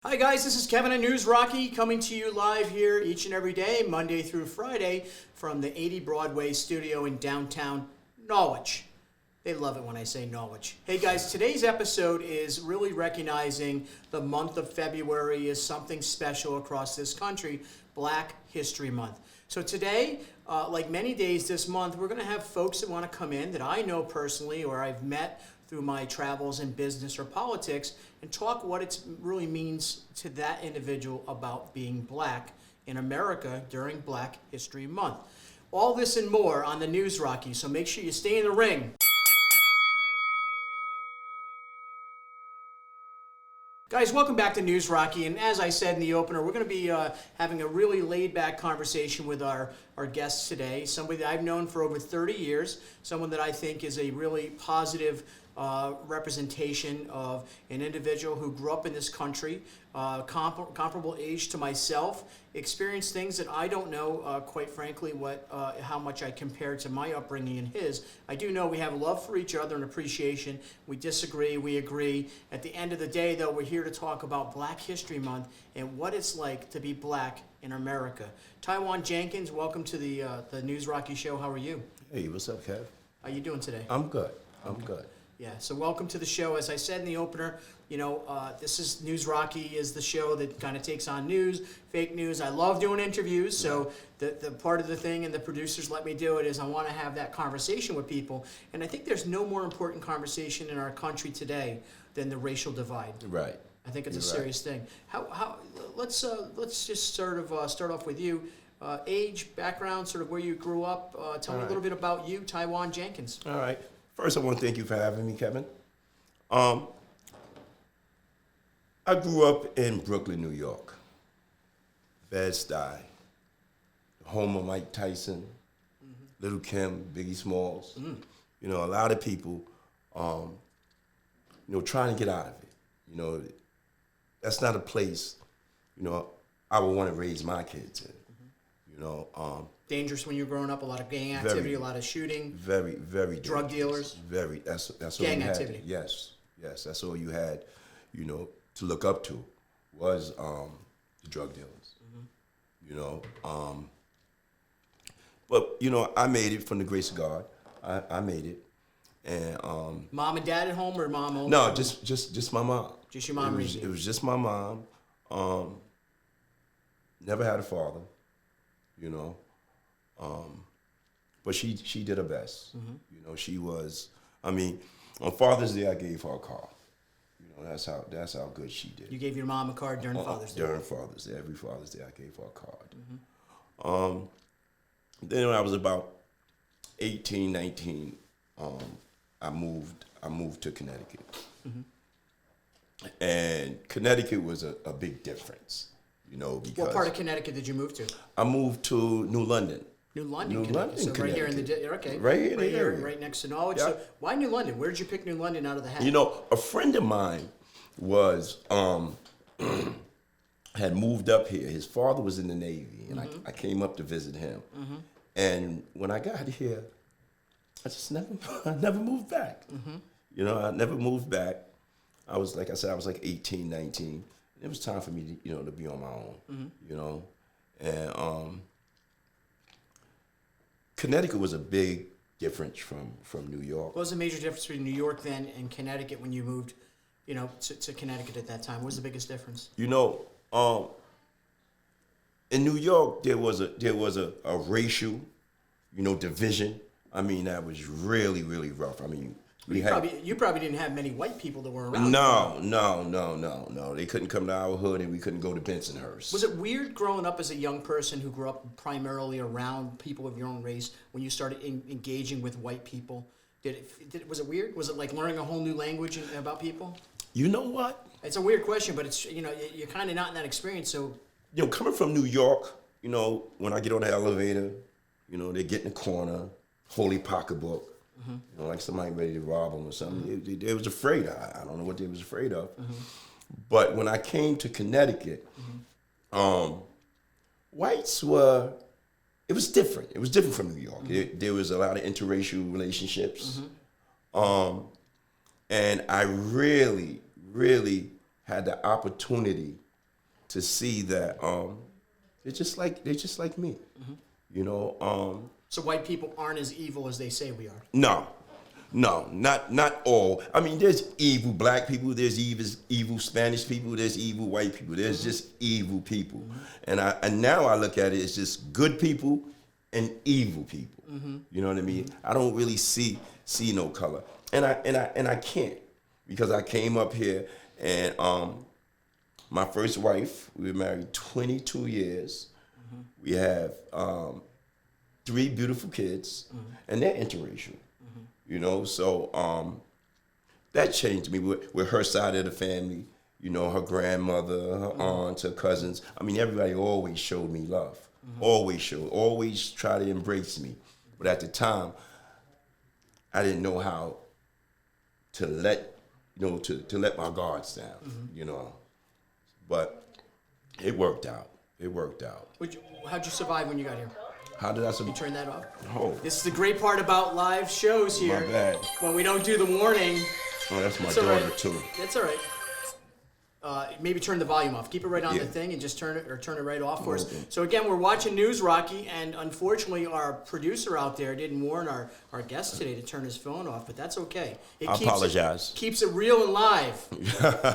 Hi guys, this is Kevin at News Rocky coming to you live here each and every day, Monday through Friday, from the 80 Broadway studio in downtown Norwich. They love it when I say Norwich. Hey guys, today's episode is really recognizing the month of February as something special across this country, Black History Month. So today, like many days this month, we're going to have folks that want to come in that I know personally or I've met through my travels in business or politics and talk what it really means to that individual about being black in America during Black History Month. All this and more on the News Rocky, so make sure you stay in the ring. Guys, welcome back to News Rocky, and as I said in the opener, we're going to be having a really laid-back conversation with our guests today, somebody that I've known for over 30 years, someone that I think is a really positive representation of an individual who grew up in this country, comparable age to myself, experienced things that I don't know, quite frankly, how much I compare to my upbringing and his. I do know we have love for each other and appreciation. We disagree, we agree. At the end of the day, though, we're here to talk about Black History Month and what it's like to be black in America. Tywan Jenkins, welcome to the News Rocky Show. How are you? Hey, what's up, Kev? How you doing today? I'm good. I'm good. Yeah, so welcome to the show. As I said in the opener, this is News Rocky is the show that kind of takes on news, fake news. I love doing interviews, so the part of the thing, and the producers let me do it, is I want to have that conversation with people. And I think there's no more important conversation in our country today than the racial divide. Right. I think it's a serious thing. Let's just sort of start off with you. Age, background, sort of where you grew up. Tell me a little bit about you, Tywan Jenkins. All right. First, I want to thank you for having me, Kevin. I grew up in Brooklyn, New York. Bed-Stuy, home of Mike Tyson, Little Kim, Biggie Smalls. A lot of people, trying to get out of it. That's not a place, I would want to raise my kids in. Dangerous when you were growing up, a lot of gang activity, a lot of shooting. Very, very drug dangerous. dealers. That's gang all you activity. Had. Yes, that's all you had, to look up to was the drug dealers. But I made it from the grace of God. I made it, and mom and dad at home or mom only? No, just my mom. Just your mom. It was just my mom. Never had a father. But she did her best. She was. On Father's Day, I gave her a car. That's how good she did. You gave your mom a card during Father's Day. During Father's Day, every Father's Day, I gave her a card. Then when I was about 18, 19, I moved to Connecticut, and Connecticut was a big difference. Because what part of Connecticut did you move to? I moved to New London. New London, New Connecticut. London, so Connecticut. Right here in the okay. Right here, right next to Norwich. Yeah. So why New London? Where did you pick New London out of the hat? A friend of mine was had moved up here. His father was in the Navy, and I came up to visit him. And when I got here, I never moved back. I never moved back. I was like 18, 19. It was time for me to, to be on my own, and Connecticut was a big difference from New York. What was the major difference between New York then and Connecticut when you moved, to Connecticut at that time? What was the biggest difference? In New York there was a racial, division. That was really, really rough. You probably didn't have many white people that were around. No. They couldn't come to our hood, and we couldn't go to Bensonhurst. Was it weird growing up as a young person who grew up primarily around people of your own race when you started engaging with white people? Was it weird? Was it like learning a whole new language about people? You know what? It's a weird question, but it's you're kind of not in that experience. So coming from New York, when I get on the elevator, they get in the corner, holy pocketbook. Like somebody ready to rob them or something. They was afraid. I don't know what they was afraid of. But when I came to Connecticut, whites were, it was different. It was different from New York. There was a lot of interracial relationships. And I really, really had the opportunity to see that they're just like me. You know. So white people aren't as evil as they say we are. No, not all. I mean, there's evil black people, there's evil Spanish people, there's evil white people. There's just evil people, and now I look at it as just good people and evil people. You know what I mean? I don't really see no color, and I can't, because I came up here and my first wife, we were married 22 years. We have 3 beautiful kids, and they're interracial. You know, so that changed me with her side of the family. You know, her grandmother, her aunts, her cousins. I mean, everybody always showed me love. Always try to embrace me. But at the time, I didn't know how to let, to let my guards down, you know. But it worked out. How'd you survive when you got here? How did I You survive? turn that off. Oh, This is the great part about live shows here. my bad. When we don't do the warning. Oh, that's my It's all daughter, right. too. That's all right. Maybe turn the volume off. Keep it right on Yeah. the thing and just turn it right off for us. Okay. So again, we're watching News Rocky, and unfortunately, our producer out there didn't warn our guest today to turn his phone off, but that's okay. I apologize. Keeps it real and live.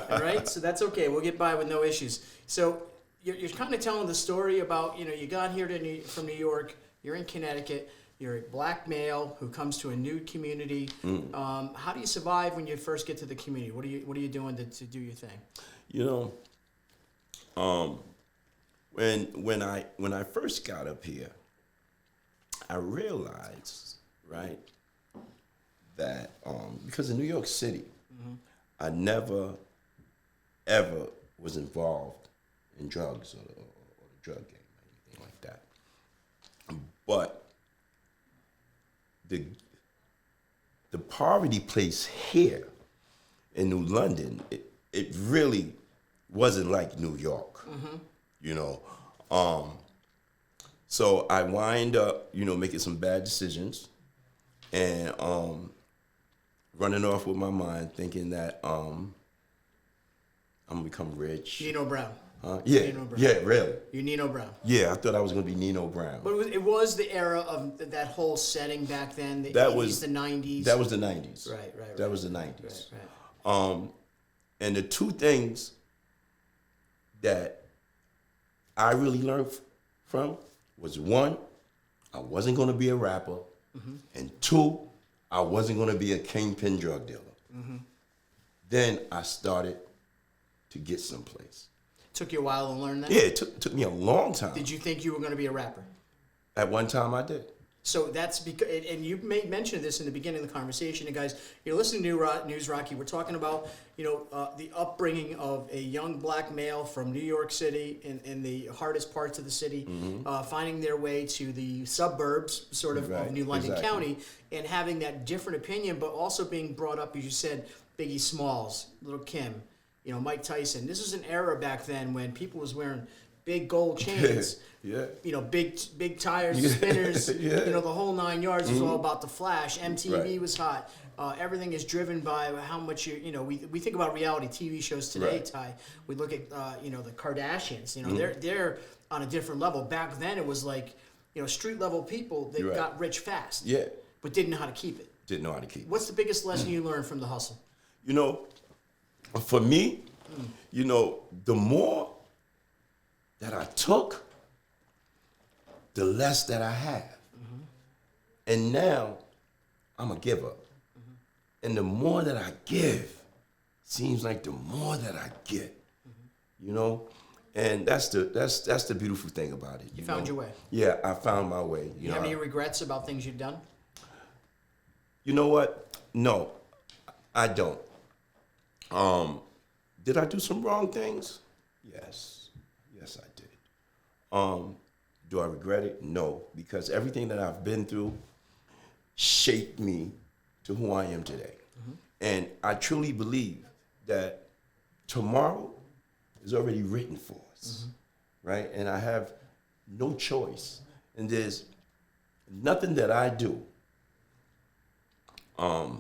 All right, so that's okay. We'll get by with no issues. So you're kind of telling the story about, you got here from New York. You're in Connecticut. You're a black male who comes to a new community. How do you survive when you first get to the community? What are you doing to do your thing? You know, when I first got up here, I realized, right, that because in New York City, I never ever was involved in drugs or the drug game or anything like that. But the poverty place here in New London, it really wasn't like New York, you know. So I wind up, making some bad decisions and running off with my mind, thinking that I'm gonna become rich. Nino Brown. Yeah, Nino Brown. yeah, really. You Nino Brown. Yeah, I thought I was gonna be Nino Brown. But it was the era of that whole setting back then. The That 80s, was the 90s. That was the 90s. Right. That was the 90s. Right. And the two things that I really learned from was, one, I wasn't going to be a rapper, and two, I wasn't going to be a kingpin drug dealer. Then I started to get someplace. Took you a while to learn that? Yeah, it took me a long time. Did you think you were going to be a rapper? At one time, I did. So that's because, and you mentioned this in the beginning of the conversation, and guys, you're listening to News Rocky. We're talking about, the upbringing of a young black male from New York City in the hardest parts of the city, finding their way to the suburbs, sort of Right, New London exactly. County, and having that different opinion, but also being brought up, as you said, Biggie Smalls, Little Kim, Mike Tyson. This was an era back then when people was wearing big gold chains. Yeah. Big tires, spinners, Yeah. the whole 9 yards was all about the flash. MTV Right. was hot. Everything is driven by how much we think about reality TV shows today, Right. Ty. We look at, the Kardashians, they're on a different level. Back then it was like, street level people that Right. got rich fast. Yeah. But didn't know how to keep it. Didn't know how to keep it. What's the biggest lesson you learned from the hustle? For me, the more that I took, the less that I have. And now I'm a giver. And the more that I give, seems like the more that I get. And that's the beautiful thing about it. You found your way. Yeah, I found my way. You have any regrets about things you've done? You know what? No, I don't. Did I do some wrong things? Yes, I did. Do I regret it? No, because everything that I've been through shaped me to who I am today. And I truly believe that tomorrow is already written for us, right? And I have no choice. And there's nothing that I do. How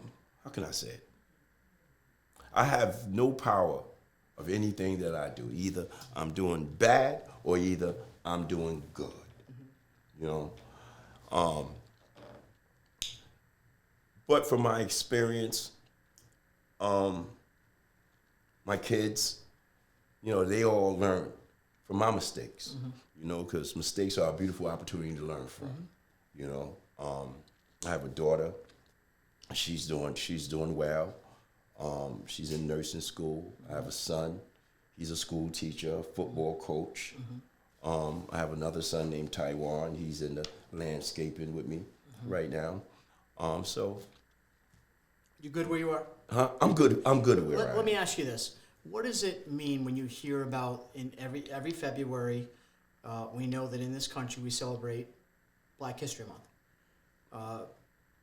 can I say it? I have no power of anything that I do. Either I'm doing bad or either I'm doing good. You know? But from my experience, my kids, you know, they all learn from my mistakes, you know, because mistakes are a beautiful opportunity to learn from, you know. I have a daughter. She's doing well. She's in nursing school. I have a son. He's a school teacher, football coach. I have another son named Tywan. He's in the landscaping with me right now. So, you good where you are? huh? I'm good. I'm good where I am. Let me ask you this: what does it mean when you hear about in every February? We know that in this country we celebrate Black History Month.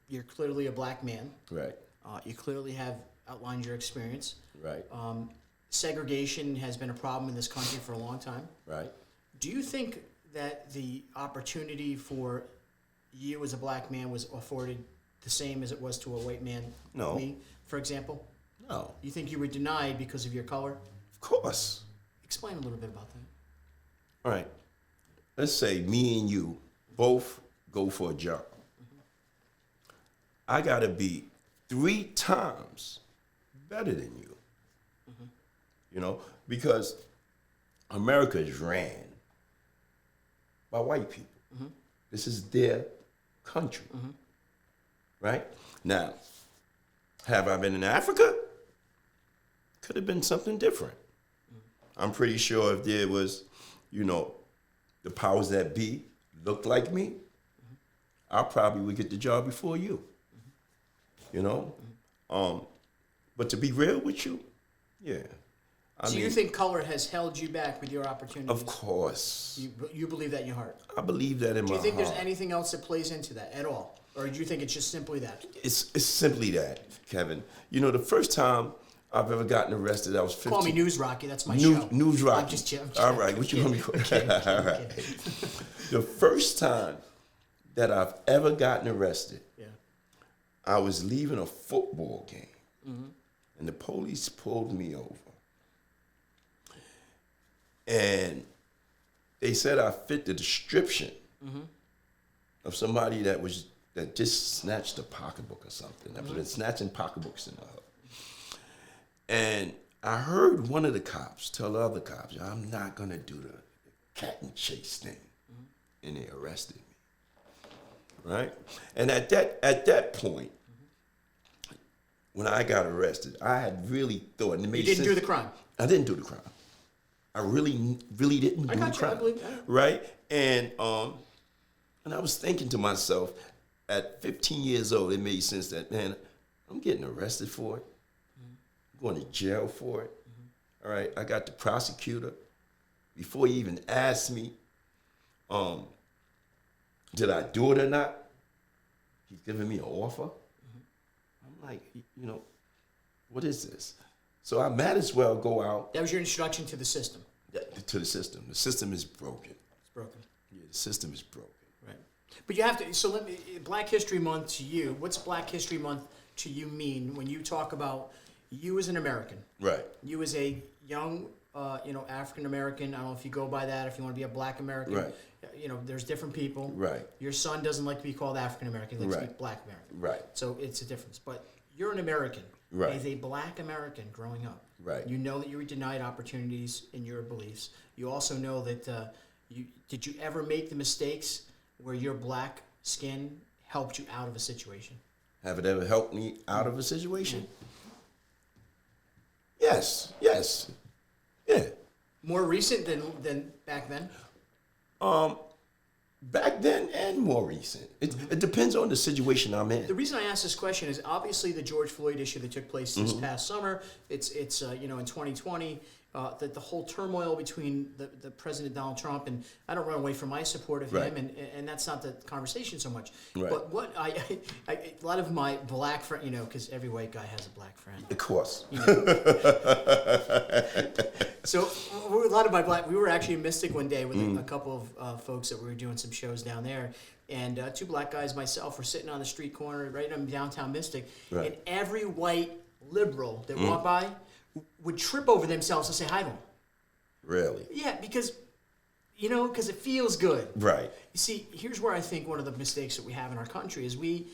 You're clearly a black man. Right. You clearly have outlined your experience. Right. Segregation has been a problem in this country for a long time. Right. Do you think that the opportunity for you as a black man was afforded the same as it was to a white man? No. Me, for example? No. You think you were denied because of your color? Of course. Explain a little bit about that. All right. Let's say me and you both go for a job. I got to be 3 times better than you. You know, because America is ran by white people. This is their country. Right? Now, have I been in Africa? Could have been something different. I'm pretty sure if there was, you know, the powers that be looked like me, I probably would get the job before you. You know? But to be real with you, yeah. So you think color has held you back with your opportunities? Of course. You believe that in your heart? I believe that in my heart. Do you think there's anything else that plays into that at all? Or do you think it's just simply that? It's simply that, Kevin. You know, the first time I've ever gotten arrested, I was 15. Call me News Rocky. That's my show. News Rocky. I'm just all right, what you want me to call? All right. The first time that I've ever gotten arrested, I was leaving a football game, and the police pulled me over. And they said I fit the description of somebody that just snatched a pocketbook or something. I've been snatching pocketbooks in the hub. And I heard one of the cops tell the other cops, I'm not going to do the cat and chase thing. And they arrested me. Right? And at that point, when I got arrested, I had really thought, and it made sense. You didn't do the crime? I didn't do the crime. I really didn't do the crime. I believe that. Right? And I was thinking to myself, at 15 years old, it made sense that, man, I'm getting arrested for it. I'm going to jail for it. All right? I got the prosecutor, before he even asked me, did I do it or not? He's giving me an offer. I'm like, you know, what is this? So I might as well go out. That was your introduction to the system. To the system. The system is broken. It's broken. Yeah, the system is broken. Right. But you have to, so let me, Black History Month to you, what's Black History Month to you mean when you talk about you as an American? Right. You as a young, African American, I don't know if you go by that, if you want to be a Black American. Right. You know, there's different people. Right. Your son doesn't like to be called African American, he likes to be Black American. Right. So it's a difference. But you're an American. Right. As a Black American growing up. Right. You know that you were denied opportunities in your beliefs. You also know that did you ever make the mistakes where your black skin helped you out of a situation? Have it ever helped me out of a situation? Yes. Yeah. More recent than back then? Back then and more recent. It depends on the situation I'm in. The reason I ask this question is obviously the George Floyd issue that took place this past summer. It's in 2020. The whole turmoil between the President Donald Trump, and I don't run away from my support of him, and that's not the conversation so much. Right. But what a lot of my black friends, because every white guy has a black friend. Of course. So a lot of my we were actually in Mystic one day with a couple of folks that we were doing some shows down there, and 2 black guys, myself, were sitting on the street corner right in downtown Mystic, and every white liberal that walked by would trip over themselves to say hi to him. Really? Yeah, because it feels good. Right. You see, here's where I think one of the mistakes that we have in our country is we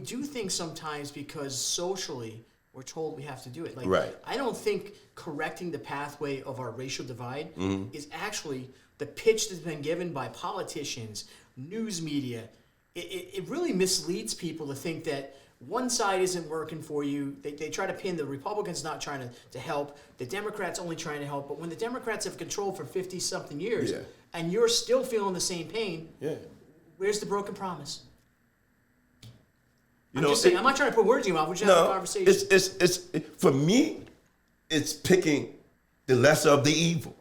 do things sometimes because socially we're told we have to do it. Like, right. I don't think correcting the pathway of our racial divide Mm-hmm. is actually the pitch that's been given by politicians, news media. It really misleads people to think that one side isn't working for you. They try to pin the Republicans not trying to help, the Democrats only trying to help. But when the Democrats have control for 50-something years, Yeah. and you're still feeling the same pain, Yeah. where's the broken promise? You I'm know, just saying, I'm not trying to put words in your mouth. We're just having a conversation. It's for me, it's picking the lesser of the evil.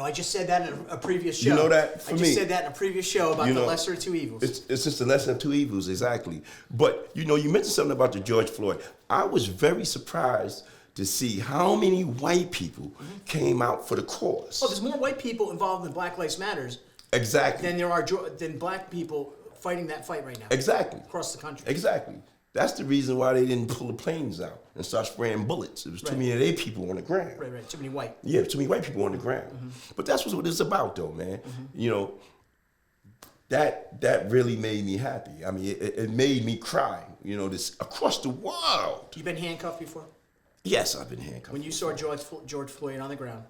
I just said that in a previous show. You know that for I me. just said that in a previous show about the know, lesser of two evils. It's just the lesser of two evils, exactly. But, you mentioned something about the George Floyd. I was very surprised to see how many white people came out for the cause. Oh, there's more white people involved in Black Lives Matters Exactly. than black people fighting that fight right now. Exactly. Across the country. Exactly. That's the reason why they didn't pull the planes out and start spraying bullets. It was too many of their people on the ground. Right. Too many white. Yeah, too many white people on the ground. But that's what it's about, though, man. That really made me happy. I mean, it made me cry. This across the world. You been handcuffed before? Yes, I've been handcuffed. When you saw George Floyd on the ground,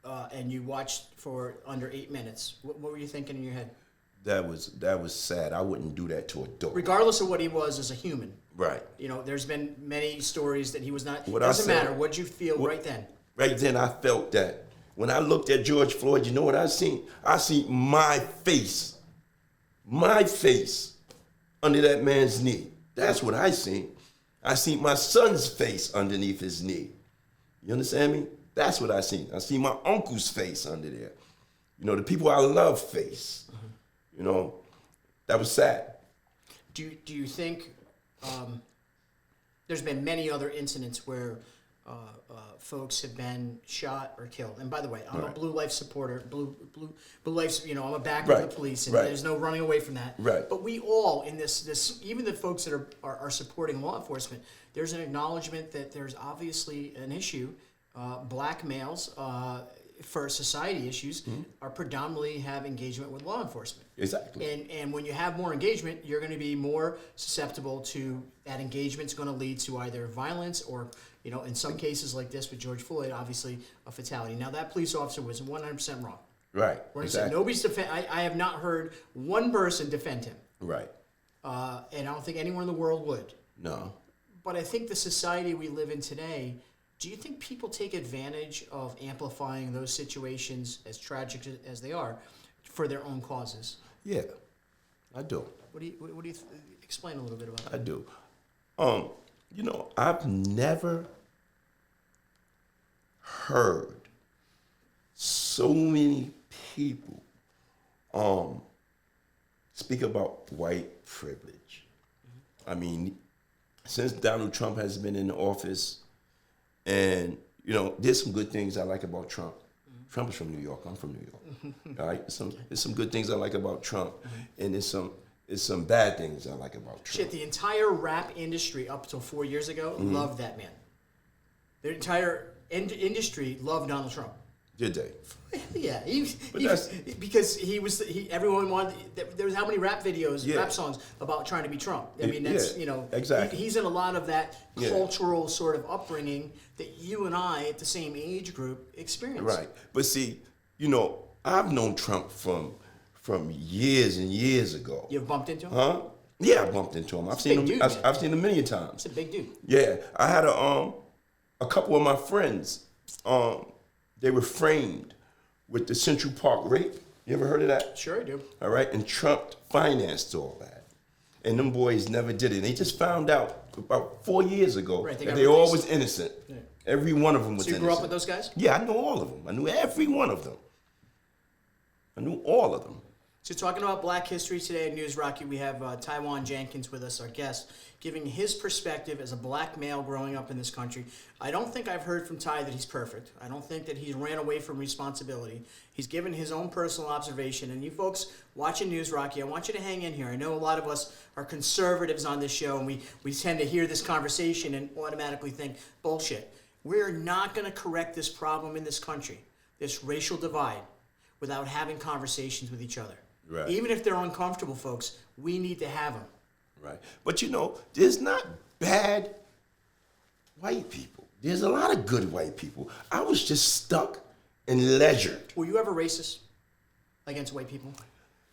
and you watched for under 8 minutes, what were you thinking in your head? That was sad. I wouldn't do that to a dog. Regardless of what he was as a human. Right. There's been many stories that he was not. What doesn't I said- matter. What'd you feel right then? Right then, I felt that. When I looked at George Floyd, you know what I seen? I seen my face under that man's knee. That's what I seen. I seen my son's face underneath his knee. You understand me? That's what I seen. I seen my uncle's face under there. The people I love face. That was sad. Do you think there's been many other incidents where folks have been shot or killed? And by the way, I'm a Blue Life supporter. Blue Life's, I'm a backer of the police, and there's no running away from that. Right. But we all in this, even the folks that are supporting law enforcement, there's an acknowledgement that there's obviously an issue. Black males, for society issues, are predominantly have engagement with law enforcement. Exactly. And when you have more engagement, you're going to be more susceptible to that engagement's going to lead to either violence or, in some cases like this with George Floyd, obviously a fatality. Now, that police officer was 100% wrong. Right. Exactly. Nobody's I have not heard one person defend him. Right. And I don't think anyone in the world would. No. But I think the society we live in today, do you think people take advantage of amplifying those situations, as tragic as they are, for their own causes? Yeah, I do. What do you explain a little bit about that? I do. I've never heard so many people speak about white privilege. I mean, since Donald Trump has been in office, and there's some good things I like about Trump. Trump is from New York. I'm from New York. All right, there's some good things I like about Trump, and there's some bad things I like about Trump. Shit, the entire rap industry up till 4 years ago loved that man. The entire industry loved Donald Trump. Did they? Yeah, because everyone wanted. There was how many rap videos, rap songs about trying to be Trump. I mean, that's exactly. He's in a lot of that cultural sort of upbringing that you and I, at the same age group, experience. Right, but see, I've known Trump from years and years ago. You've bumped into him? Huh? Yeah, I bumped into him. I've seen him. Dude, I've seen him a million times. He's a big dude. Yeah, I had a couple of my friends. They were framed with the Central Park rape. You ever heard of that? Sure, I do. All right, and Trump financed all that. And them boys never did it. They just found out about 4 years ago that they all was innocent. Yeah. Every one of them was innocent. So you grew up with those guys? Yeah, I knew all of them. I knew every one of them. I knew all of them. So talking about Black History today at News Rocky, we have Tywan Jenkins with us, our guest, giving his perspective as a black male growing up in this country. I don't think I've heard from Ty that he's perfect. I don't think that he's ran away from responsibility. He's given his own personal observation. And you folks watching News Rocky, I want you to hang in here. I know a lot of us are conservatives on this show, and we tend to hear this conversation and automatically think, bullshit. We're not going to correct this problem in this country, this racial divide, without having conversations with each other. Right. Even if they're uncomfortable, folks, we need to have them. Right. But there's not bad white people. There's a lot of good white people. I was just stuck and leisured. Were you ever racist against white people?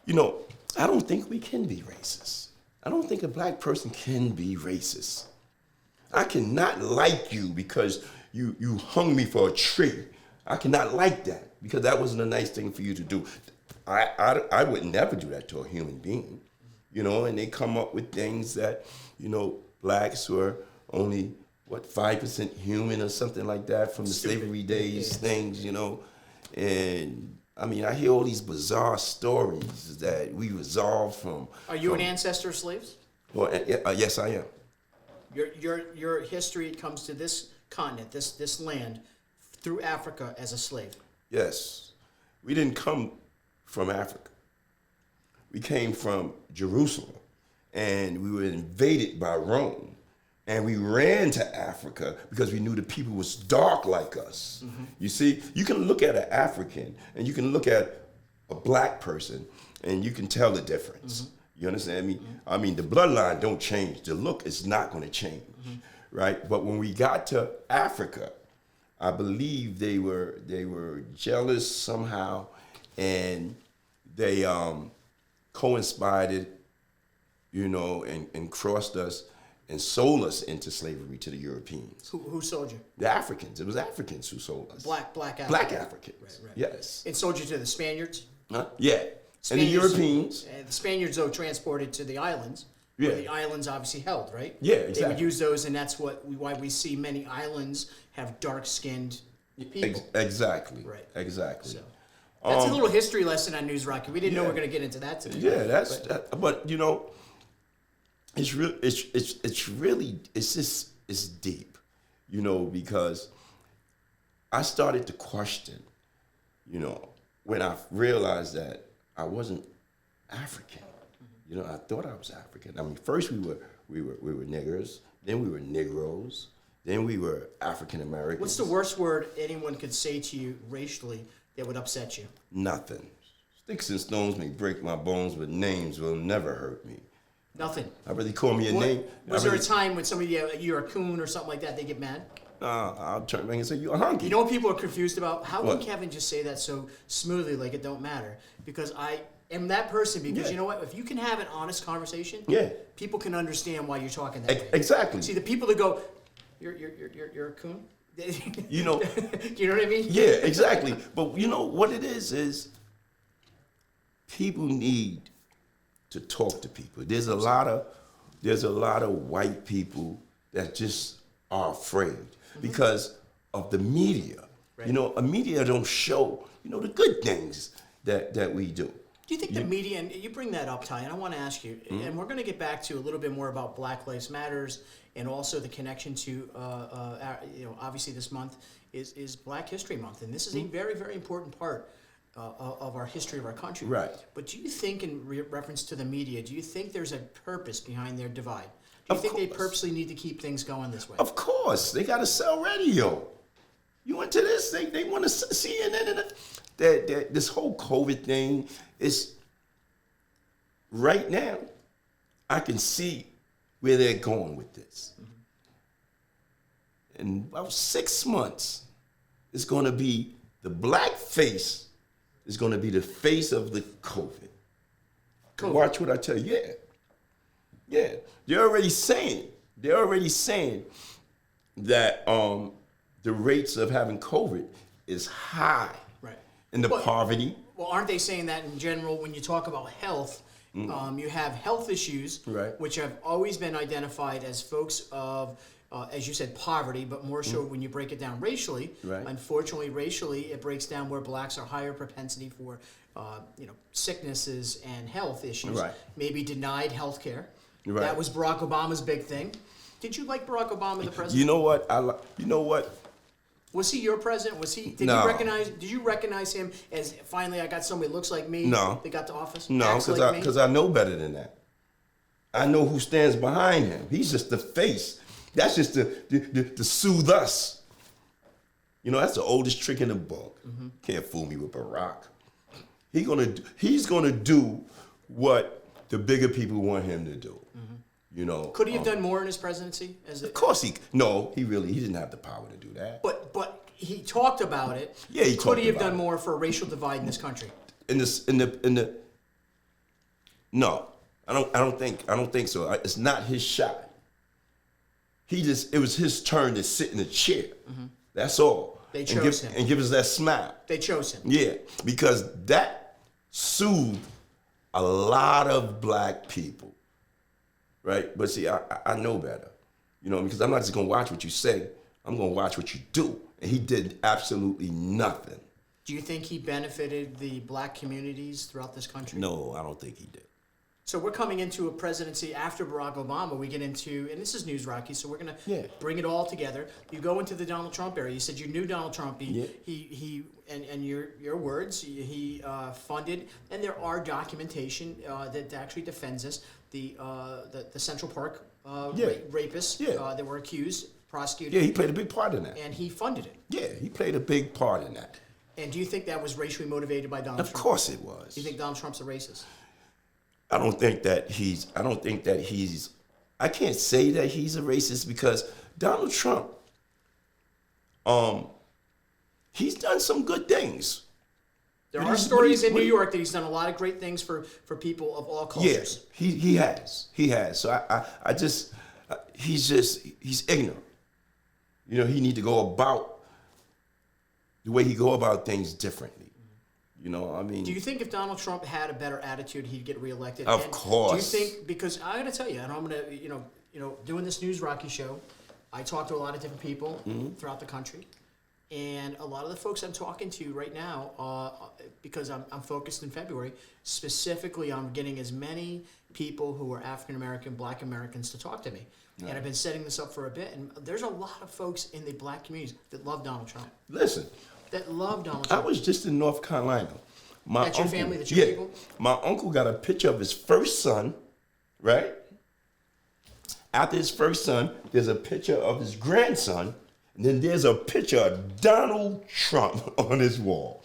I don't think we can be racist. I don't think a black person can be racist. I cannot like you because you hung me for a tree. I cannot like that because that wasn't a nice thing for you to do. I would never do that to a human being, and they come up with things that, blacks were only, 5% human or something like that from the slavery days things, and I mean, I hear all these bizarre stories that we resolved from. Are you an ancestor of slaves? Well, yes, I am. Your history comes to this continent, this land, through Africa as a slave. Yes. We didn't come from Africa. We came from Jerusalem, and we were invaded by Rome, and we ran to Africa because we knew the people was dark like us. Mm-hmm. You see, you can look at an African, and you can look at a black person, and you can tell the difference. Mm-hmm. You understand me? Mm-hmm. I mean, the bloodline don't change. The look is not going to change, right? But when we got to Africa, I believe they were jealous somehow, and they coinspired, and crossed us and sold us into slavery to the Europeans. Who sold you? The Africans. It was Africans who sold us. Black Africans. Black Africans. Right. Yes. And sold you to the Spaniards? Huh? Yeah. Spaniards, and the Europeans. The Spaniards, though, transported to the islands. Yeah. The islands obviously held, right? Yeah, exactly. They would use those, and that's why we see many islands have dark-skinned people. Exactly. Right. Exactly. So, that's a little history lesson on News Rocky. We didn't know we were going to get into that today. Yeah, but it's deep, because I started to question, when I realized that I wasn't African. I thought I was African. I mean, first we were niggers, then we were Negroes, then we were African Americans. What's the worst word anyone could say to you racially that would upset you? Nothing. Sticks and stones may break my bones, but names will never hurt me. Nothing. I really call me a name. Was there a time when somebody, you're a coon or something like that, they get mad? I'll turn back and say, you're a hunky. You know what people are confused about? How can Kevin just say that so smoothly like it don't matter? Because I am that person, because you know what? If you can have an honest conversation, people can understand why you're talking that way. Exactly. See, the people that go, you're a coon? You know what I mean? Yeah, exactly. But what it is people need to talk to people. There's a lot of white people that just are afraid because of the media. Right. A media don't show, the good things that we do. Do you think the media, and you bring that up, Ty, and I want to ask you, and we're going to get back to a little bit more about Black Lives Matters and also the connection to, obviously this month is Black History Month, and this is a very, very important part of our history of our country. Right. But do you think, in reference to the media, do you think there's a purpose behind their divide? Do you think they purposely need to keep things going this way? Of course. They got to sell radio. You into this? They want to see CNN. This whole COVID thing is, right now, I can see where they're going with this. In about 6 months, it's going to be the black face is going to be the face of the COVID. Watch what I tell you. Yeah. They're already saying that the rates of having COVID is high. Right. And the poverty. Well, aren't they saying that in general when you talk about health, you have health issues, which have always been identified as folks of as you said, poverty, but more so when you break it down racially. Right. Unfortunately, racially, it breaks down where blacks are higher propensity for, sicknesses and health issues. Right. Maybe denied health care. Right. That was Barack Obama's big thing. Did you like Barack Obama, the president? You know what? You know what? Was he your president? Was he? No. Did you recognize him as finally I got somebody who looks like me? No. That got to office. No, Acts like me? because I know better than that. I know who stands behind him. He's just the face. That's just to soothe us. You know, that's the oldest trick in the book. Can't fool me with Barack. He's gonna do what the bigger people want him to do. You know. Could he have done more in his presidency? Of course he didn't have the power to do that. But he talked about it. Yeah, he Could talked he have about done it. more for a racial divide in this country? No, I don't think so. It's not his shot. It was his turn to sit in the chair. That's all. They chose him. And give us that smile. They chose him. Yeah, because that soothed a lot of black people, right? But see, I know better, because I'm not just gonna watch what you say. I'm gonna watch what you do. And he did absolutely nothing. Do you think he benefited the black communities throughout this country? No, I don't think he did. So we're coming into a presidency after Barack Obama. We get into, and this is news, Rocky, so we're going to bring it all together. You go into the Donald Trump era. You said you knew Donald Trump. And your words, he funded, and there are documentation that actually defends us, the Central Park rapists that were accused, prosecuted. Yeah, he played a big part in that. And he funded it. Yeah, he played a big part in that. And do you think that was racially motivated by Donald Trump? Of course it was. Do you think Donald Trump's a racist? I can't say that he's a racist because Donald Trump, he's done some good things. There are stories in New York that he's done a lot of great things for people of all cultures. Yeah, he has. So he's ignorant. He need to go about the way he go about things differently. Do you think if Donald Trump had a better attitude, he'd get reelected? Of course. Do you think, because I got to tell you, and I'm going to, doing this News Rocky show, I talk to a lot of different people throughout the country, and a lot of the folks I'm talking to right now, because I'm focused in February, specifically on getting as many people who are African American, Black Americans to talk to me. And I've been setting this up for a bit, and there's a lot of folks in the black communities that love Donald Trump. Listen. That love Donald Trump. I was just in North Carolina. That's your family? That's your people? My uncle got a picture of his first son, right? After his first son, there's a picture of his grandson, and then there's a picture of Donald Trump on his wall.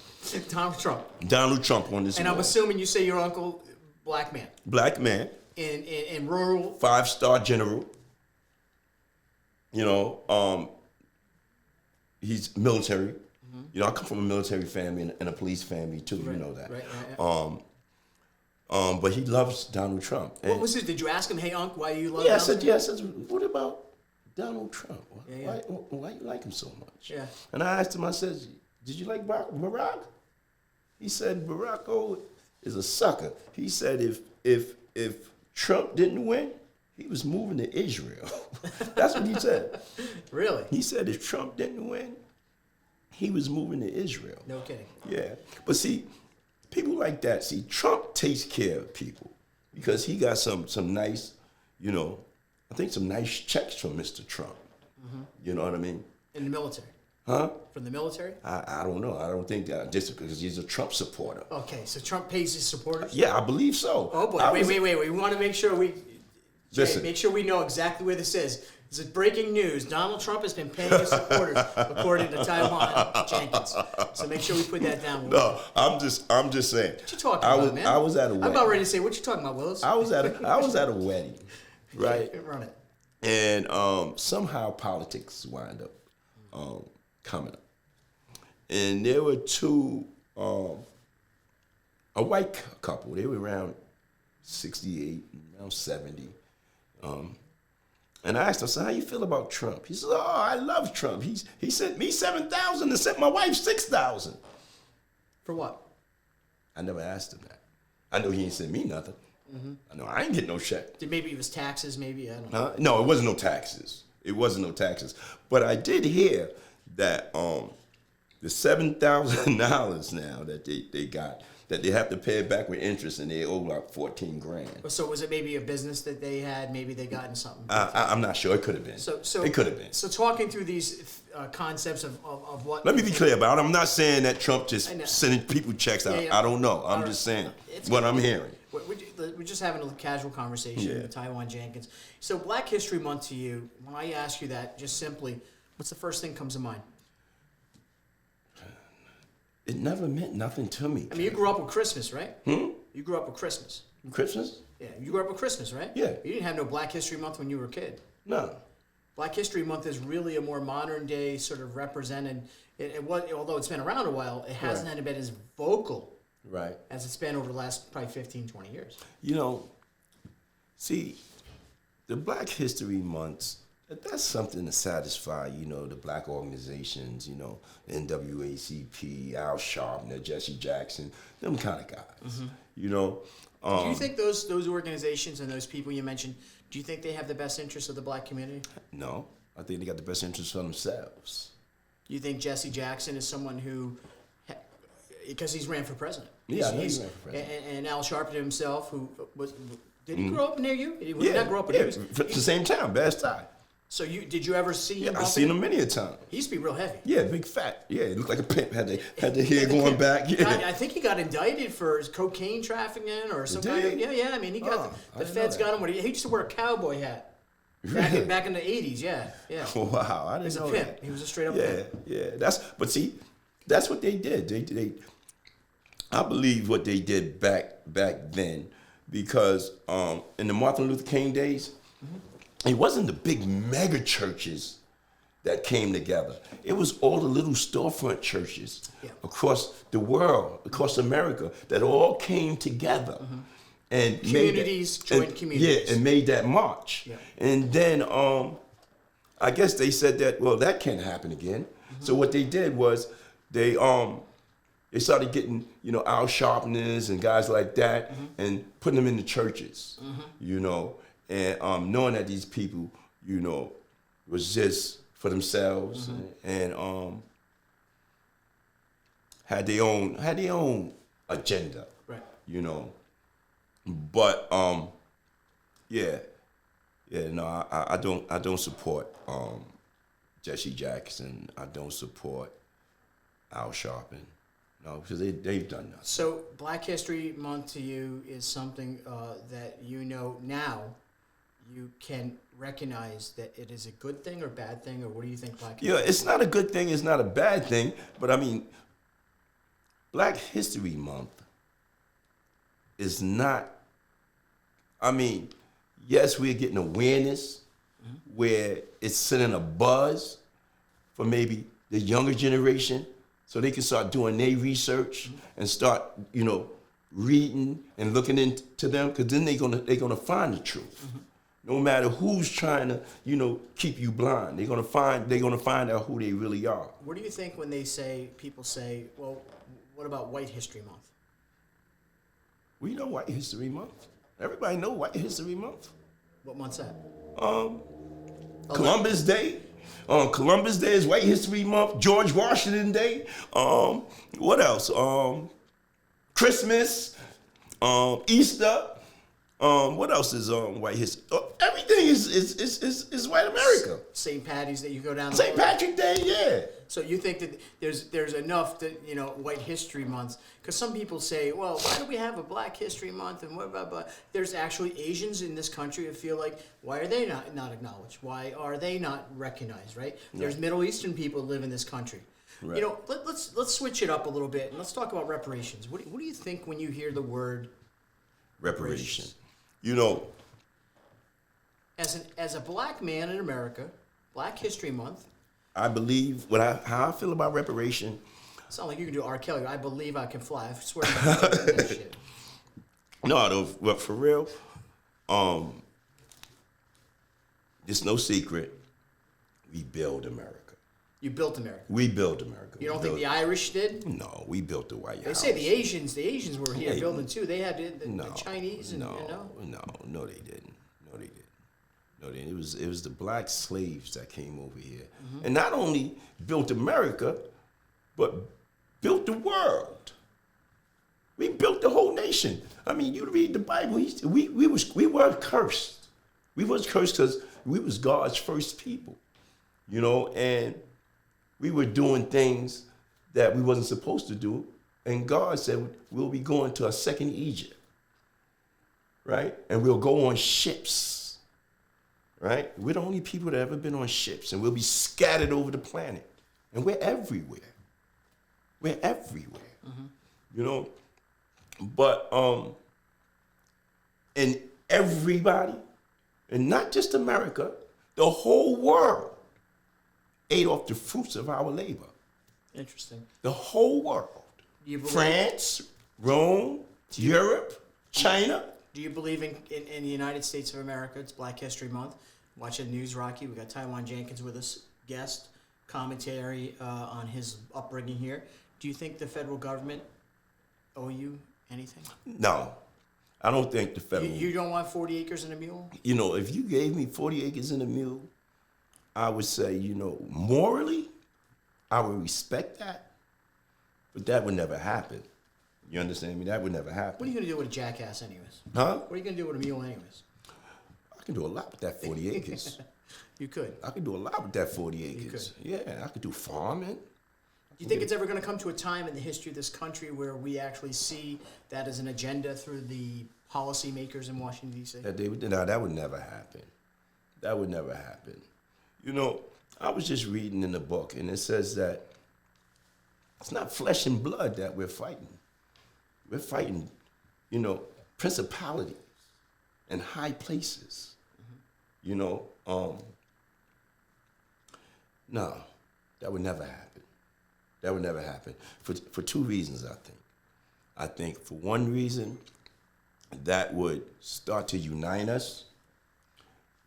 Donald Trump. Donald Trump on his wall. And I'm assuming you say your uncle, black man. Black man. In rural. 5-star general. He's military. I come from a military family and a police family too. Right, you know that. Right. But he loves Donald Trump. What was it? Did you ask him, "Hey, Unc, why you love?" I said, what about Donald Trump? Why you like him so much? Yeah. And I asked him. I said, "Did you like Barack?" He said, "Barack is a sucker." He said, if Trump didn't win, he was moving to Israel. That's what he said. Really? He said if Trump didn't win, he was moving to Israel. No kidding. Yeah. But see, people like that, Trump takes care of people because he got some nice, I think some nice checks from Mr. Trump. You know what I mean? In the military. Huh? From the military? I don't know. I don't think that just because he's a Trump supporter. Okay, so Trump pays his supporters? Yeah, I believe so. Oh boy, wait. We want to make sure make sure we know exactly where this is. This is breaking news. Donald Trump has been paying his supporters, according to Tywan Jenkins. So make sure we put that down. No, I'm just saying. What you talking about, man? I was at a wedding. I'm about ready to say, what you talking about, Willis? I was at a wedding, right? Yeah, run it. And somehow politics wind up coming up. And there were two, a white couple. They were around 68, around 70. And I asked him, I said, how you feel about Trump? He said, oh, I love Trump. He sent me 7,000 and sent my wife 6,000. For what? I never asked him that. I know he ain't sent me nothing. I know I ain't getting no check. Maybe it was taxes, maybe, I don't know. No, it wasn't no taxes. It wasn't no taxes. But I did hear that the $7,000 now that they got, that they have to pay it back with interest, and they owe like 14 grand. So was it maybe a business that they had? Maybe they got in something. I'm not sure. It could have been. It could have been. So talking through these concepts of what. Let me be clear about it. I'm not saying that Trump just sending people checks out. Yeah. I don't know. I'm just saying what I'm hearing. We're just having a casual conversation with Tywan Jenkins. So Black History Month to you, when I ask you that, just simply, what's the first thing that comes to mind? It never meant nothing to me. I mean, you grew up with Christmas, right? You grew up with Christmas. Christmas? Yeah, you grew up with Christmas, right? Yeah. You didn't have no Black History Month when you were a kid. No. Black History Month is really a more modern day sort of represented. Although it's been around a while, it hasn't been as vocal as it's been over the last probably 15, 20 years. You know, see, the Black History Months, that's something to satisfy, you know, the black organizations, you know, NAACP, Al Sharpton, Jesse Jackson, them kind of guys, you know. Do you think those organizations and those people you mentioned, do you think they have the best interests of the black community? No, I think they got the best interests for themselves. You think Jesse Jackson is someone who, because he's ran for president. Yeah, he's ran for president. And Al Sharpton himself, who did he grow up near you? He did not grow up near you. The same town, Bed-Stuy. So did you ever see him? Yeah, I've seen him many a time. He used to be real heavy. Yeah, big fat. Yeah, he looked like a pimp. Had the hair going back. Yeah. I think he got indicted for cocaine trafficking or some kind of. Yeah. I mean, he got the feds got him. He used to wear a cowboy hat. Back in the 80s. Yeah. Wow, I didn't know that. He was a straight up pimp. Yeah. That's what they did. They I believe what they did back then, because in the Martin Luther King days. It wasn't the big mega churches that came together. It was all the little storefront churches across the world, across America, that all came together and joined communities. Yeah, and made that march. Yeah. And then I guess they said that, well, that can't happen again. So what they did was they started getting, you know, Al Sharptons and guys like that and putting them in the churches, you know. And knowing that these people, you know, was just for themselves and had their own agenda, you know. But no, I don't support Jesse Jackson. I don't support Al Sharpton. No, because they've done nothing. So Black History Month to you is something that you know now. You can recognize that it is a good thing or bad thing, or what do you think Black History? Yeah, it's not a good thing, it's not a bad thing, but I mean, Black History Month is not, I mean, yes, we're getting awareness where it's sending a buzz for maybe the younger generation so they can start doing their research and start, you know, reading and looking into them, because then they're gonna find the truth. No matter who's trying to, you know, keep you blind, they're gonna find out who they really are. What do you think when people say, well, what about White History Month? We know White History Month. Everybody know White History Month. What month's that? Columbus Day. Columbus Day is White History Month. George Washington Day. What else? Christmas. Easter. What else is White History? Everything is White America. St. Patty's Day, you go down. St. Patrick's Day, yeah. So you think that there's enough that, you know, White History Month? Because some people say, well, why do we have a Black History Month and what blah, blah. There's actually Asians in this country who feel like, why are they not acknowledged? Why are they not recognized? Right? There's Middle Eastern people who live in this country. Right. You know, let's switch it up a little bit and let's talk about reparations. What do you think when you hear the word reparation? You know, as a black man in America, Black History Month. I believe how I feel about reparation. It's not like you can do R. Kelly. I believe I can fly. I swear. That shit. No, but for real, it's no secret. We build America. You built America. We built America. You don't think the Irish did? No, we built the White House. They say the Asians were here building too. They had the Chinese. And, no, you know? no, they didn't. You know, it was the black slaves that came over here, and not only built America, but built the world. We built the whole nation. I mean, you read the Bible. We were cursed. We was cursed because we was God's first people, you know, and we were doing things that we wasn't supposed to do. And God said, we'll be going to a second Egypt, right? And we'll go on ships, right? We're the only people that ever been on ships, and we'll be scattered over the planet. And we're everywhere. We're everywhere, you know? But, and everybody, and not just America, the whole world ate off the fruits of our labor. Interesting. The whole world. France, Rome, Europe, China. Do you believe in the United States of America? It's Black History Month. Watching News Rocky. We got Tywan Jenkins with us, guest, commentary on his upbringing here. Do you think the federal government owe you anything? No, I don't think the federal... You don't want 40 acres and a mule? You know, if you gave me 40 acres and a mule, I would say, you know, morally, I would respect that, but that would never happen. You understand me? That would never happen. What are you going to do with a jackass anyways? Huh? What are you going to do with a mule anyways? I can do a lot with that 40 acres. You could. I can do a lot with that 40 acres. Yeah, I could do farming. Do you think it's ever going to come to a time in the history of this country where we actually see that as an agenda through the policymakers in Washington, D.C.? No, that would never happen. That would never happen. You know, I was just reading in the book, and it says that it's not flesh and blood that we're fighting. We're fighting, you know, principalities and high places. You know, no, that would never happen. That would never happen for two reasons, I think. I think for one reason, that would start to unite us,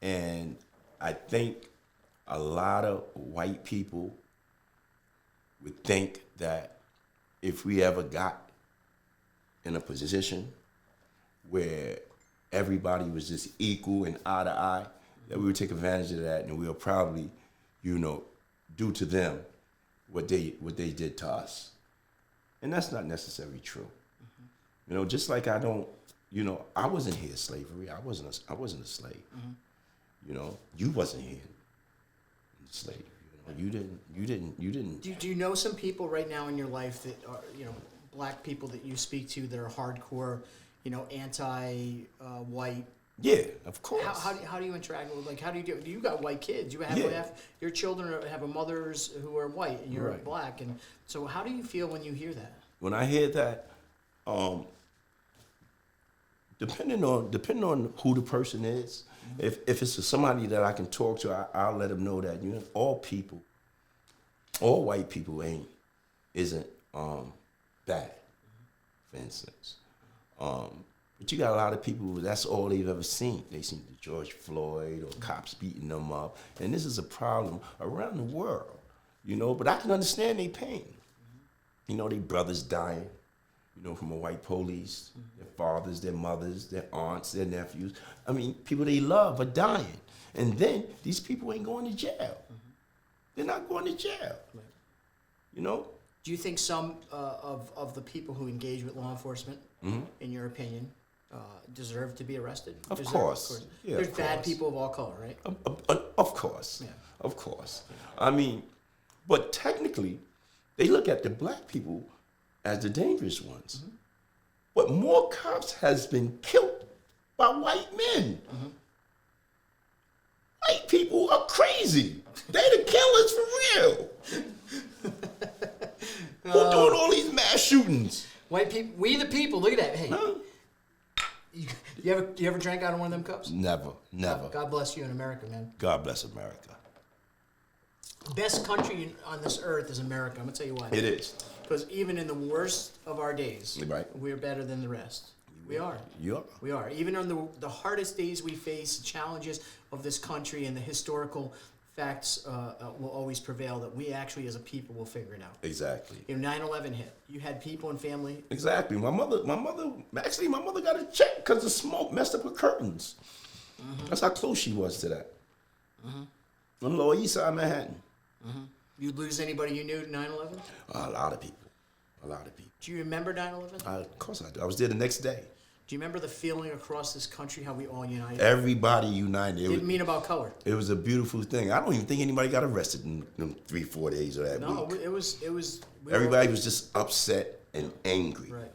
and I think a lot of white people would think that if we ever got in a position where everybody was just equal and eye to eye, that we would take advantage of that, and we'll probably, you know, do to them what they did to us. And that's not necessarily true. You know, just like I don't, you know, I wasn't here slavery. I wasn't a slave. You know, you wasn't here in slavery. You didn't. Do you know some people right now in your life that are, you know, black people that you speak to that are hardcore, you know, anti-white? Yeah, of course. How do you interact with, like, how do you do? You got white kids. You have your children have a mothers who are white and you're black, and so how do you feel when you hear that? When I hear that, depending on who the person is, if it's somebody that I can talk to, I'll let them know that, you know, all white people isn't bad, for instance. But you got a lot of people, that's all they've ever seen. They seen the George Floyd or cops beating them up. And this is a problem around the world, you know, but I can understand their pain. You know, their brothers dying, you know, from a white police, their fathers, their mothers, their aunts, their nephews. I mean, people they love are dying. And then these people ain't going to jail. They're not going to jail, you know? Do you think some of the people who engage with law enforcement, in your opinion, deserve to be arrested? Of course. Yeah, there's bad people of all color, right? Of course. Yeah. Of course. I mean, but technically, they look at the black people as the dangerous ones. But more cops has been killed by white men. White people are crazy. They the killers for real. Who doing all these mass shootings? White people, we the people. Look at that. Hey, Huh? you ever drank out of one of them cups? Never. God bless you in America, man. God bless America. Best country on this earth is America. I'm gonna tell you why. It is. Because even in the worst of our days, Right. we're better than the rest. We are. You are. We are. Even on the hardest days we face, the challenges of this country and the historical facts will always prevail, that we actually as a people will figure it out. Exactly. You know, 9/11 hit. You had people and family. Exactly. My mother got a check because the smoke messed up her curtains. That's how close she was to that. On the Lower East Side of Manhattan. You'd lose anybody you knew to 9/11? A lot of people. A lot of people. Do you remember 9/11? Of course I do. I was there the next day. Do you remember the feeling across this country, how we all united? Everybody united. Didn't mean about color. It was a beautiful thing. I don't even think anybody got arrested in them 3-4 days of that week. No, it was. Everybody was just upset and angry. Right.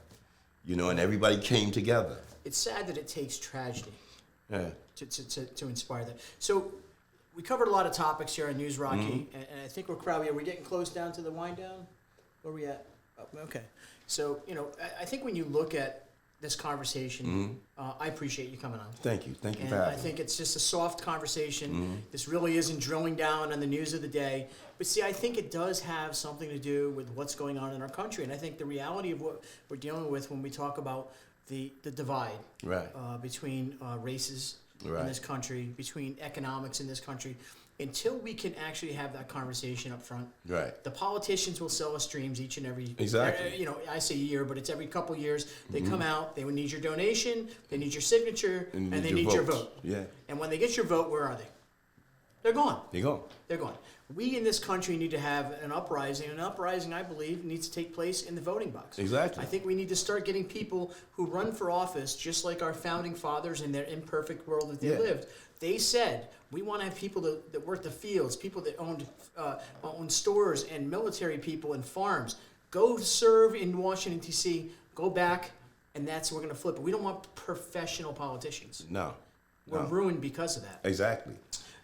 You know, and everybody came together. It's sad that it takes tragedy Yeah. to inspire that. So we covered a lot of topics here on News Rocky, and I think are we getting close down to the wind down? Where are we at? Oh, okay. So, I think when you look at this conversation, I appreciate you coming on. Thank you. Thank you And for having I me. think it's just a soft conversation. This really isn't drilling down on the news of the day. But see, I think it does have something to do with what's going on in our country. And I think the reality of what we're dealing with when we talk about the divide Right. between races in Right. this country, between economics in this country, until we can actually have that conversation up front, Right. the politicians will sell us dreams each and every Exactly. I say year, but it's every couple years. They come out, they would need your donation, they need your signature, and they need your votes. vote. Yeah. And when they get your vote, where are they? They're gone. There you go. They're gone. We in this country need to have an uprising. An uprising, I believe, needs to take place in the voting box. Exactly. I think we need to start getting people who run for office, just like our founding fathers in their imperfect world that they Yeah. lived. They said, we want to have people that work the fields, people that owned stores, and military people and farms. Go serve in Washington, D.C., go back, and we're going to flip it. We don't want professional politicians. No. We're ruined because of that. Exactly.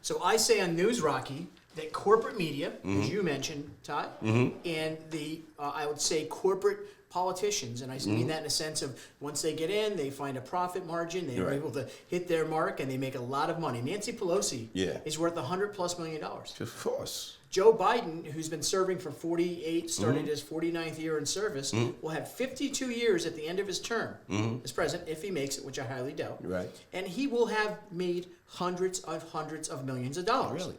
So I say on News Rocky that corporate media, as you mentioned, Ty, and the I would say corporate politicians, and I mean that in a sense of once they get in, they find a profit margin, they're Right. able to hit their mark, and they make a lot of money. Nancy Pelosi Yeah. is worth $100+ million. Of course. Joe Biden, who's been serving for 48, started his 49th year in service, will have 52 years at the end of his term as president, if he makes it, which I highly doubt. Right. And he will have made hundreds of millions of dollars. Really?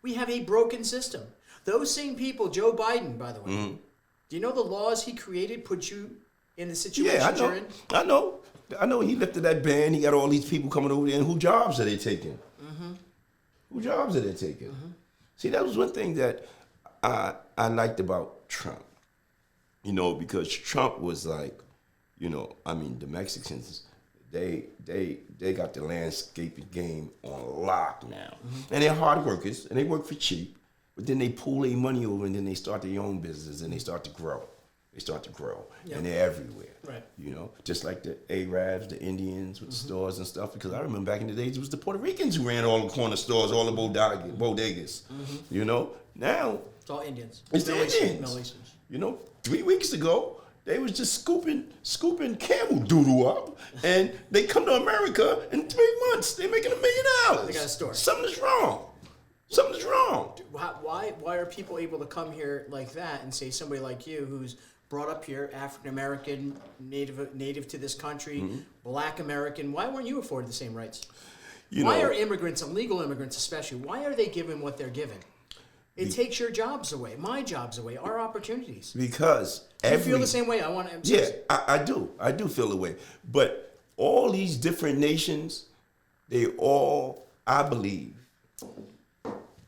We have a broken system. Those same people, Joe Biden, by the way, do you know the laws he created put you in the situation Yeah, I you're know. in? I know. He lifted that ban. He got all these people coming over there. And who jobs are they taking? Who jobs are they taking? See, that was one thing that I liked about Trump. Because Trump was like, the Mexicans, they got the landscaping game on lock now. And they're hard workers, and they work for cheap. But then they pull their money over, and then they start their own business, and they start to grow. Yeah. And they're everywhere. Right. Just like the Arabs, the Indians with the stores and stuff. Because I remember back in the days, it was the Puerto Ricans who ran all the corner stores, all the bodegas. Now It's all Indians. it's the Indians. Middle Easterns. 3 weeks ago, they was just scooping camel doodle up, and they come to America in 3 months. They're making $1 million. They got a store. Something's wrong. Something's wrong. Why are people able to come here like that and say somebody like you who's brought up here, African American, native to this country, Black American, why weren't you afforded the same rights? Why are immigrants, illegal immigrants especially, why are they given what they're given? It takes your jobs away, my jobs away, our opportunities. Because You feel the same way? I do. I do feel the way. But all these different nations, they all, I believe,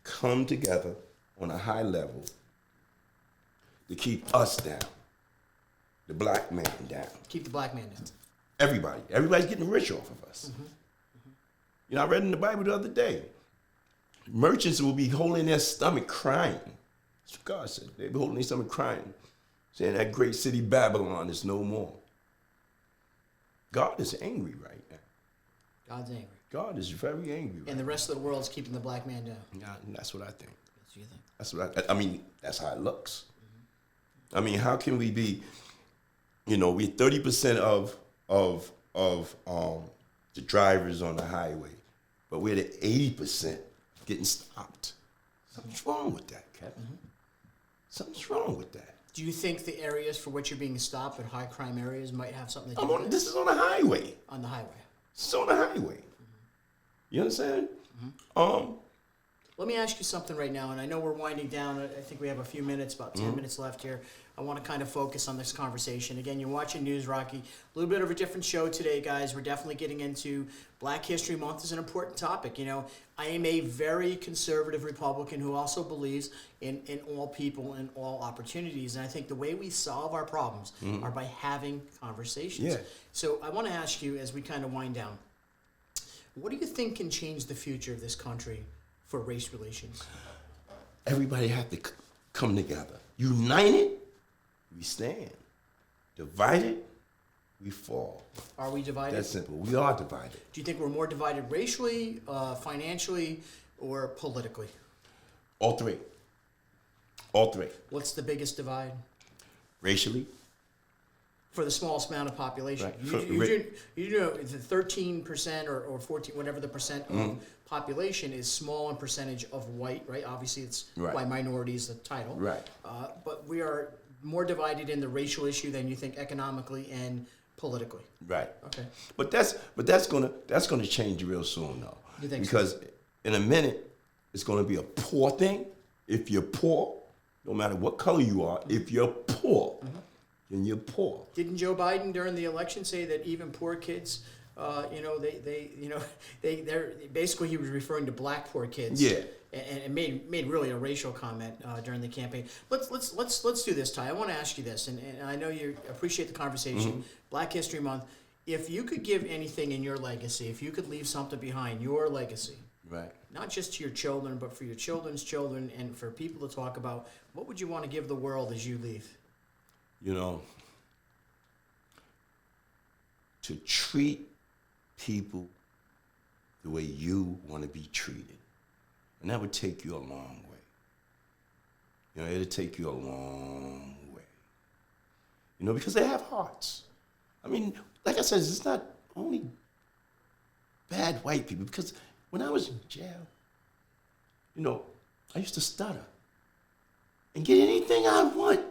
come together on a high level to keep us down, the black man down. Keep the black man down. Everybody's getting rich off of us. I read in the Bible the other day, merchants will be holding their stomach crying. That's what God said. They'll be holding their stomach crying, saying that great city Babylon is no more. God is angry right now. God's angry. God is very angry right And the rest of the world's keeping the black man down. now. That's what I think. That's what you think. That's what I mean, that's how it looks. I mean, how can we be, we're 30% of the drivers on the highway, but we're the 80% getting stopped. Something's wrong with that, Kevin. Something's wrong with that. Do you think the areas for which you're being stopped at high crime areas might have something to do with it? This is on the highway. On the highway. It's on the highway. You understand? Let me ask you something right now, and I know we're winding down. I think we have a few minutes, about 10 minutes left here. I want to kind of focus on this conversation. Again, you're watching News Rocky. A little bit of a different show today, guys. We're definitely getting into Black History Month is an important topic. You know, I am a very conservative Republican who also believes in all people and all opportunities. And I think the way we solve our problems are by having conversations. Yeah. So I want to ask you, as we kind of wind down, what do you think can change the future of this country for race relations? Everybody have to come together. United, we stand. Divided, we fall. Are we divided? That's simple. We are divided. Do you think we're more divided racially, financially, or politically? All three. All three. What's the biggest divide? Racially. For the smallest amount of population. Right. You know, the 13% or 14, whatever the percent of population is small in percentage of white, right? Obviously, it's Right. by minorities, the title. Right. But we are more divided in the racial issue than you think economically and politically. Right. Okay. But that's gonna change real soon though. You think so? Because in a minute it's gonna be a poor thing. If you're poor, no matter what color you are, if you're poor, then you're poor. Didn't Joe Biden during the election say that even poor kids, they're basically he was referring to black poor kids. Yeah. And made really a racial comment during the campaign. Let's do this, Ty. I want to ask you this, and I know you appreciate the conversation. Black History Month. If you could give anything in your legacy, if you could leave something behind, your legacy, Right. not just to your children, but for your children's children and for people to talk about, what would you want to give the world as you leave? You know, to treat people the way you want to be treated. And that would take you a long way. You know, it'll take you a long way. You know, because they have hearts. I mean, like I said, it's not only bad white people, because when I was in jail, you know, I used to stutter and get anything I want.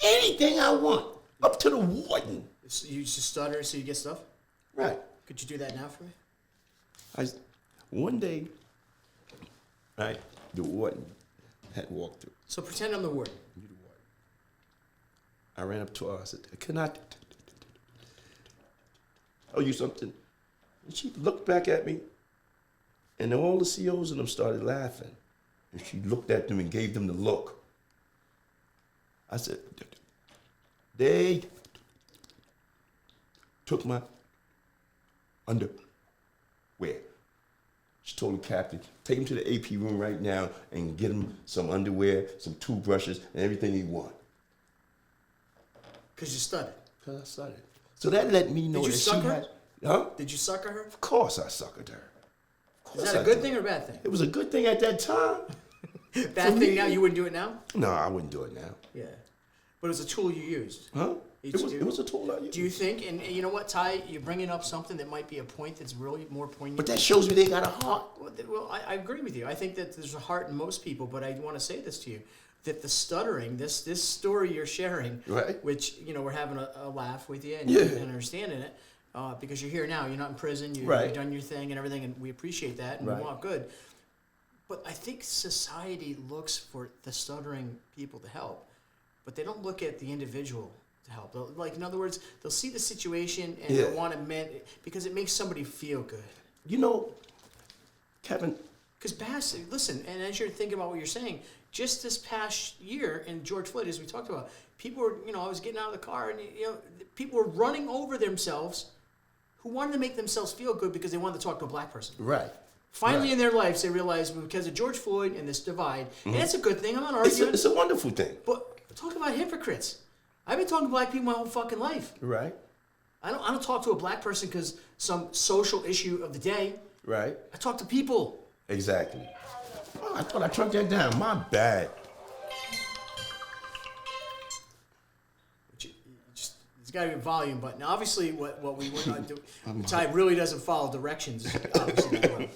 Anything I want. Up to the warden. So you just stutter so you get stuff? Right. Could you do that now for me? One day, right, the warden had walked through. So pretend I'm the warden. You the warden. I ran up to her. I said, "Can I tell you something?" And she looked back at me, and all the COs of them started laughing. And she looked at them and gave them the look. I said, "They took my underwear." She told the captain, "Take him to the AP room right now and get him some underwear, some toothbrushes, and everything he wants." Because you stuttered. Because I stuttered. So that let me know Did you that sucker she her? had... Huh? Did you sucker her? Of course I suckered her. Of Is course that a I good did. thing or a bad thing? It was a good thing at that time. Bad thing now? You wouldn't do it now? No, I wouldn't do it now. Yeah. But it was a tool you used. Huh? It's- It was a tool I used. Do you think, and you know what, Ty, you're bringing up something that might be a point that's really more poignant. But that shows me they got a heart. Well, I agree with you. I think that there's a heart in most people, but I want to say this to you, that the stuttering, this story you're sharing, Right. which, you know, we're having a laugh with you and, Yeah. and understanding it, because you're here now. You're not in prison. Right. You've done your thing and everything, and we appreciate that, and Right. we want good. But I think society looks for the stuttering people to help, but they don't look at the individual to help. Like, in other words, they'll see the situation and Yeah. they'll want to mend it because it makes somebody feel good. You know, Kevin, Because Bass, listen, and as you're thinking about what you're saying, just this past year in George Floyd, as we talked about, people were, I was getting out of the car and, people were running over themselves who wanted to make themselves feel good because they wanted to talk to a black person. right. Finally, Right. in their lives, they realized because of George Floyd and this divide, and it's a good thing, I'm not It's arguing, a wonderful thing. but talk about hypocrites. I've been talking to black people my whole fucking life. Right. I don't talk to a black person because some social issue of the day. Right. I talk to people. Exactly. Oh, I thought I trunked that down. My bad. There's got to be a volume button. Now, obviously, what we were not doing, Ty really doesn't follow directions. Obviously, that well.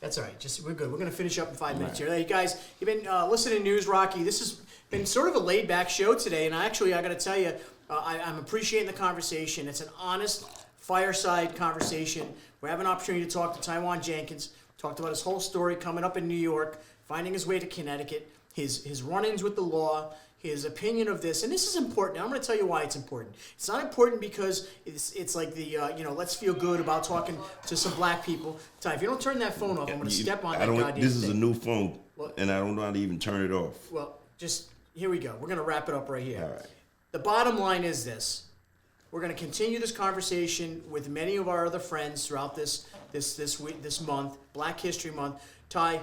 That's all right. We're good. We're going to finish up in 5 minutes here. Hey, guys, you've been listening to News Rocky. This has been sort of a laid-back show today, and I got to tell you, I'm appreciating the conversation. It's an honest, fireside conversation. We're having an opportunity to talk to Tywan Jenkins. Talked about his whole story coming up in New York, finding his way to Connecticut, his run-ins with the law, his opinion of this, and this is important. I'm going to tell you why it's important. It's not important because it's like the let's feel good about talking to some black people. Ty, if you don't turn that phone off, I'm going to step on that goddamn This is thing. a new phone, and I don't know how to even turn it off. Well, just here we go. We're going to wrap it up right here. All right. The bottom line is this. We're going to continue this conversation with many of our other friends throughout this week, this month, Black History Month. Ty,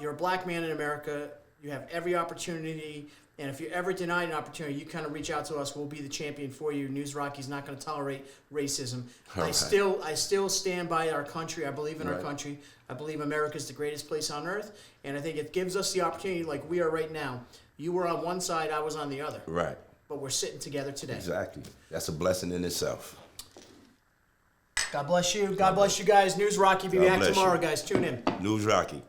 you're a black man in America. You have every opportunity, and if you're ever denied an opportunity, you kind of reach out to us. We'll be the champion for you. News Rocky's not going to tolerate racism. Right. I still stand by our country. I believe in our country. I believe America's the greatest place on earth, and I think it gives us the opportunity, like we are right now. You were on one side, I was on the other. Right. But we're sitting together today. Exactly. That's a blessing in itself. God bless you. God bless you guys. News Rocky. Be back tomorrow, guys. Tune in. News Rocky.